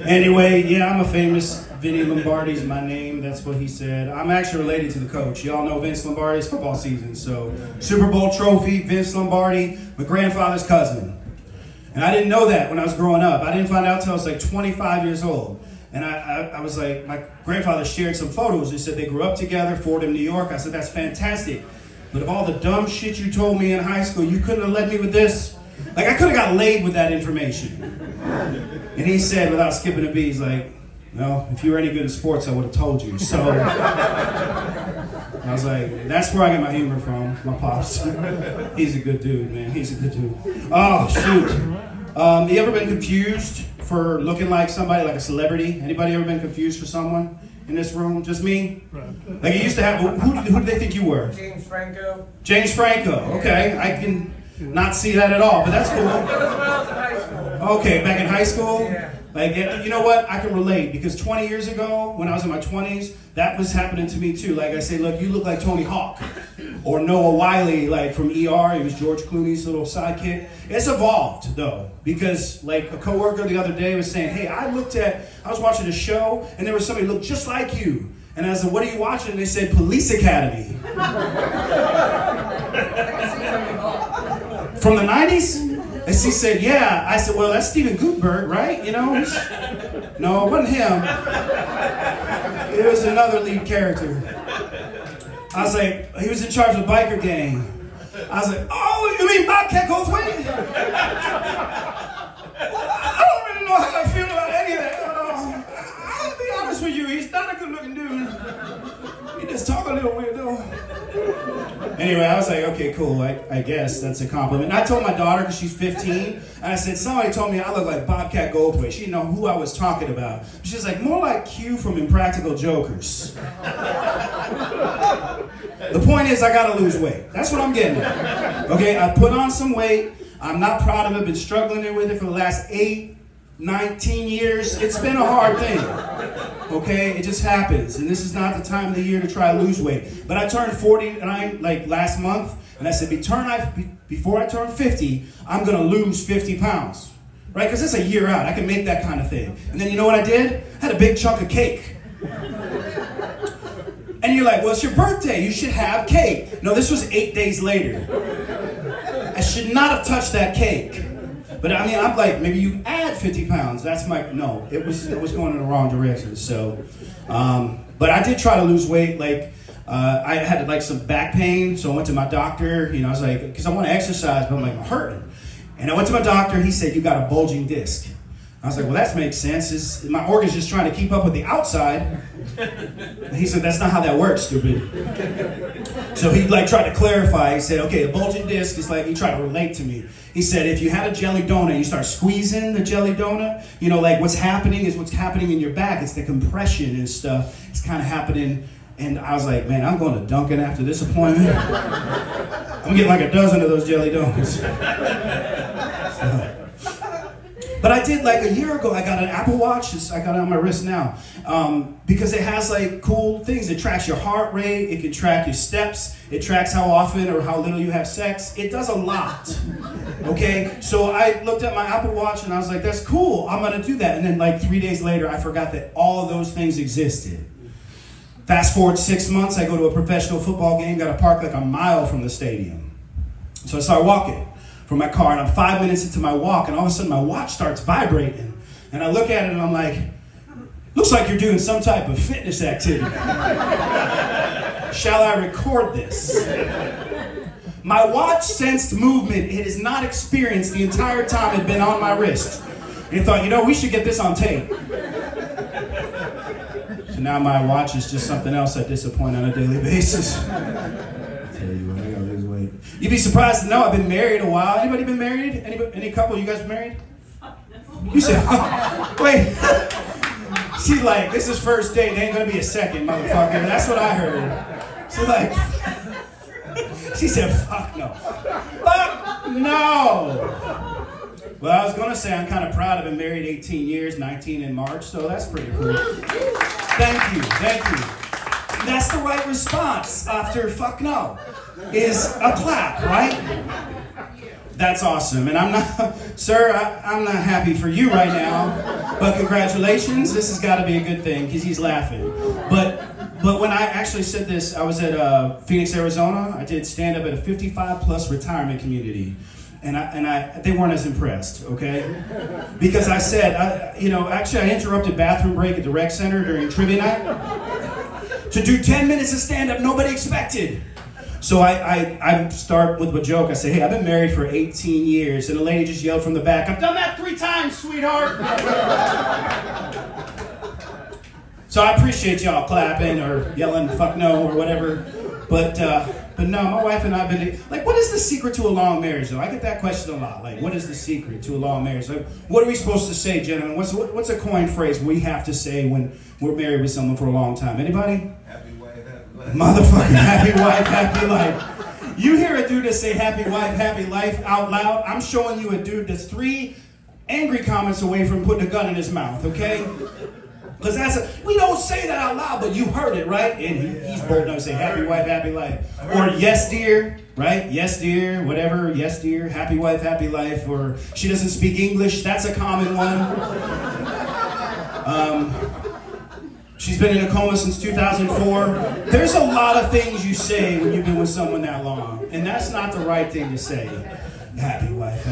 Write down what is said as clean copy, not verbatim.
Anyway, yeah, I'm a famous Vinny Lombardi's my name. That's what he said. I'm actually related to the coach. Y'all know Vince Lombardi. It's football season, so Super Bowl trophy, Vince Lombardi, my grandfather's cousin. And I didn't know that when I was growing up. I didn't find out until I was like 25 years old. And I was like, my grandfather shared some photos. He said they grew up together, Fordham, New York. I said, that's fantastic. But of all the dumb shit you told me in high school, you couldn't have led me with this? Like, I could have got laid with that information. And he said, without skipping a beat, he's like, well, if you were any good at sports, I would have told you. So I was like, that's where I get my humor from, my pops. He's a good dude, man. He's a good dude. Oh, shoot. You ever been confused for looking like somebody, like a celebrity? Anybody ever been confused for someone in this room? Just me? Like, you used to have, who did they think you were? James Franco. James Franco, okay. I can not see that at all, but that's cool. That was when I was in high school. Okay, back in high school? Yeah. Like, you know what? I can relate, because 20 years ago, when I was in my 20s, that was happening to me too. Like, I say, look, you look like Tony Hawk. Or Noah Wiley, like from ER, he was George Clooney's little sidekick. It's evolved, though, because like a coworker the other day was saying, hey, I was watching a show, and there was somebody who looked just like you. And I said, what are you watching? And they said, Police Academy. From the 90s? And she said, yeah. I said, well, that's Steven Guttenberg, right? You know? No, it wasn't him. It was another lead character. I was like, he was in charge of the biker gang. I was like, oh, you mean Bobcat Goldthwait? I don't really know how I feel about any of that. I'll be honest with you, he's not a good looking dude. He just talk a little weird though. Anyway, I was like, okay, cool. I guess that's a compliment. And I told my daughter, because she's 15, and I said, somebody told me I look like Bobcat Goldthwait. She didn't know who I was talking about. She's like, more like Q from Impractical Jokers. The point is, I gotta lose weight. That's what I'm getting at. Okay, I put on some weight. I'm not proud of it. Been struggling with it for the last 19 years. It's been a hard thing. Okay, it just happens. And this is not the time of the year to try to lose weight. But I turned 49 like last month, and I said, before I turn 50, I'm gonna lose 50 pounds. Right? Because it's a year out. I can make that kind of thing. And then you know what I did? I had a big chunk of cake. And you're like, well, it's your birthday. You should have cake. No, this was 8 days later. I should not have touched that cake. But I mean, I'm like, maybe you add 50 pounds. That's no, it was going in the wrong direction. So, but I did try to lose weight. Like, I had like some back pain. So I went to my doctor. You know, I was like, because I want to exercise, but I'm like, I'm hurting. And I went to my doctor. He said, you got a bulging disc. I was like, well, that makes sense. My organ's just trying to keep up with the outside. And he said, that's not how that works, stupid. So he like tried to clarify. He said, okay, a bulging disc is like, he tried to relate to me. He said, if you had a jelly donut, you start squeezing the jelly donut, you know, like what's happening is what's happening in your back. It's the compression and stuff. It's kind of happening. And I was like, man, I'm going to Dunkin' after this appointment. I'm getting like a dozen of those jelly donuts. But I did like a year ago, I got an Apple Watch. I got it on my wrist now. Because it has like cool things. It tracks your heart rate. It can track your steps. It tracks how often or how little you have sex. It does a lot. Okay? So I looked at my Apple Watch and I was like, that's cool. I'm going to do that. And then like 3 days later, I forgot that all of those things existed. Fast forward 6 months, I go to a professional football game, got to park like a mile from the stadium. So I start walking from my car, and I'm 5 minutes into my walk, and all of a sudden my watch starts vibrating. And I look at it and I'm like, looks like you're doing some type of fitness activity. Shall I record this? My watch sensed movement it has not experienced the entire time it had been on my wrist. And it thought, you know, we should get this on tape. So now my watch is just something else I disappoint on a daily basis. I tell you what, I gotta lose weight. You'd be surprised to know I've been married a while. Anybody been married? Any couple? You guys married? You said, wait. She's like, this is first date. There ain't gonna be a second, motherfucker. That's what I heard. She's like, she said, fuck no. Fuck no. Well, I was gonna say I'm kind of proud. I've been married 18 years, 19 in March, so that's pretty cool. Thank you. That's the right response after fuck no, is a clap, right? That's awesome. And I'm not, sir, I'm not happy for you right now. But congratulations, this has got to be a good thing because he's laughing. But when I actually said this, I was at Phoenix, Arizona. I did stand up at a 55+ retirement community. And they weren't as impressed, okay? Because I said, actually I interrupted bathroom break at the rec center during trivia night to do 10 minutes of stand-up nobody expected. So I start with a joke. I say, hey, I've been married for 18 years. And the lady just yelled from the back, I've done that 3 times, sweetheart. So I appreciate y'all clapping or yelling fuck no or whatever. But no, my wife and I have been, like, what is the secret to a long marriage, though? I get that question a lot. Like, what is the secret to a long marriage? Like, what are we supposed to say, gentlemen? What's a coined phrase we have to say when we're married with someone for a long time? Anybody? Happy wife, happy life. Motherfucking happy wife, happy life. You hear a dude that say happy wife, happy life out loud, I'm showing you a dude that's 3 angry comments away from putting a gun in his mouth, okay? Because we don't say that out loud, but you heard it, right? And he's bold enough to say happy wife, happy life. Or yes, dear, right? Yes, dear, whatever. Yes, dear, happy wife, happy life. Or she doesn't speak English. That's a common one. She's been in a coma since 2004. There's a lot of things you say when you've been with someone that long. And that's not the right thing to say. Happy wife,